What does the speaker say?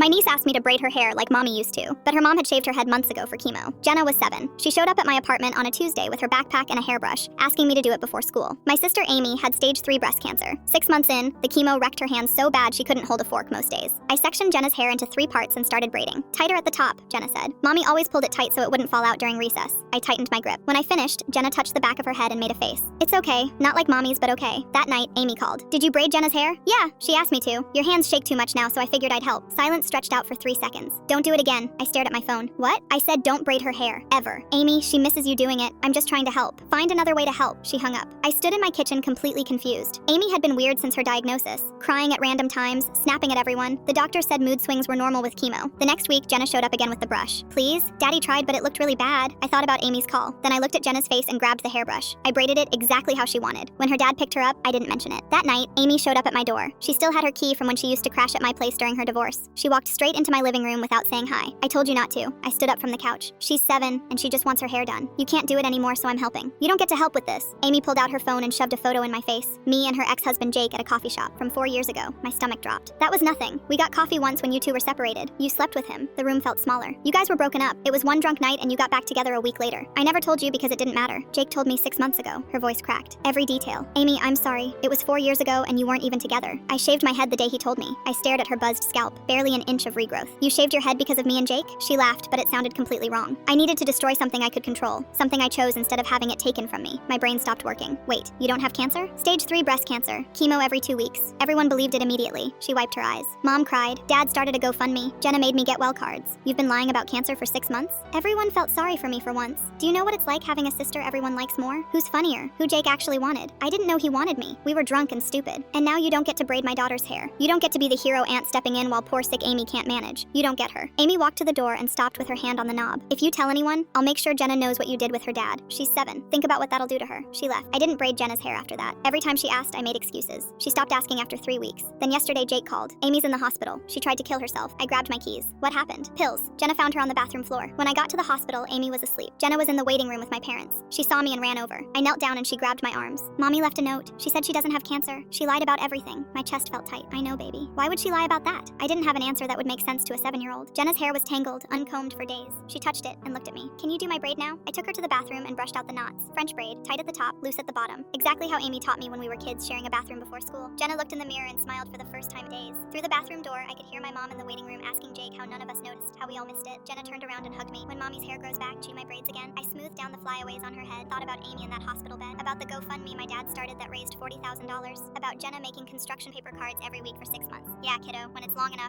My niece asked me to braid her hair like mommy used to, but her mom had shaved her head months ago for chemo. Jenna was 7. She showed up at my apartment on a Tuesday with her backpack and a hairbrush, asking me to do it before school. My sister Amy had stage 3 breast cancer. 6 months in, the chemo wrecked her hands so bad she couldn't hold a fork most days. I sectioned Jenna's hair into 3 parts and started braiding. Tighter at the top, Jenna said. Mommy always pulled it tight so it wouldn't fall out during recess. I tightened my grip. When I finished, Jenna touched the back of her head and made a face. It's okay, not like mommy's, but okay. That night, Amy called. Did you braid Jenna's hair? Yeah, she asked me to. Your hands shake too much now, so I figured I'd help. Silence stretched out for 3 seconds. Don't do it again. I stared at my phone. What? I said don't braid her hair. Ever. Amy, she misses you doing it. I'm just trying to help. Find another way to help. She hung up. I stood in my kitchen completely confused. Amy had been weird since her diagnosis. Crying at random times, snapping at everyone. The doctor said mood swings were normal with chemo. The next week, Jenna showed up again with the brush. Please? Daddy tried, but it looked really bad. I thought about Amy's call. Then I looked at Jenna's face and grabbed the hairbrush. I braided it exactly how she wanted. When her dad picked her up, I didn't mention it. That night, Amy showed up at my door. She still had her key from when she used to crash at my place during her divorce. She walked straight into my living room without saying hi. I told you not to. I stood up from the couch. She's 7, and she just wants her hair done. You can't do it anymore, so I'm helping. You don't get to help with this. Amy pulled out her phone and shoved a photo in my face. Me and her ex-husband Jake at a coffee shop from 4 years ago. My stomach dropped. That was nothing. We got coffee once when you two were separated. You slept with him. The room felt smaller. You guys were broken up. It was one drunk night and you got back together a week later. I never told you because it didn't matter. Jake told me 6 months ago. Her voice cracked. Every detail. Amy, I'm sorry. It was 4 years ago and you weren't even together. I shaved my head the day he told me. I stared at her buzzed scalp. Barely an inch of regrowth. You shaved your head because of me and Jake? She laughed, but it sounded completely wrong. I needed to destroy something I could control. Something I chose instead of having it taken from me. My brain stopped working. Wait, you don't have cancer? Stage 3 breast cancer. Chemo every 2 weeks. Everyone believed it immediately. She wiped her eyes. Mom cried. Dad started a GoFundMe. Jenna made me get well cards. You've been lying about cancer for 6 months? Everyone felt sorry for me for once. Do you know what it's like having a sister everyone likes more? Who's funnier? Who Jake actually wanted? I didn't know he wanted me. We were drunk and stupid. And now you don't get to braid my daughter's hair. You don't get to be the hero aunt stepping in while poor sick Amy can't manage. You don't get her. Amy walked to the door and stopped with her hand on the knob. If you tell anyone, I'll make sure Jenna knows what you did with her dad. She's 7. Think about what that'll do to her. She left. I didn't braid Jenna's hair after that. Every time she asked, I made excuses. She stopped asking after 3 weeks. Then yesterday, Jake called. Amy's in the hospital. She tried to kill herself. I grabbed my keys. What happened? Pills. Jenna found her on the bathroom floor. When I got to the hospital, Amy was asleep. Jenna was in the waiting room with my parents. She saw me and ran over. I knelt down and she grabbed my arms. Mommy left a note. She said she doesn't have cancer. She lied about everything. My chest felt tight. I know, baby. Why would she lie about that? I didn't have an answer that would make sense to a 7-year-old. Jenna's hair was tangled, uncombed for days. She touched it and looked at me. Can you do my braid now? I took her to the bathroom and brushed out the knots. French braid, tight at the top, loose at the bottom. Exactly how Amy taught me when we were kids sharing a bathroom before school. Jenna looked in the mirror and smiled for the first time in days. Through the bathroom door, I could hear my mom in the waiting room asking Jake how none of us noticed, how we all missed it. Jenna turned around and hugged me. When mommy's hair grows back, chew my braids again. I smoothed down the flyaways on her head, thought about Amy in that hospital bed, about the GoFundMe my dad started that raised $40,000, about Jenna making construction paper cards every week for 6 months. Yeah, kiddo, when it's long enough,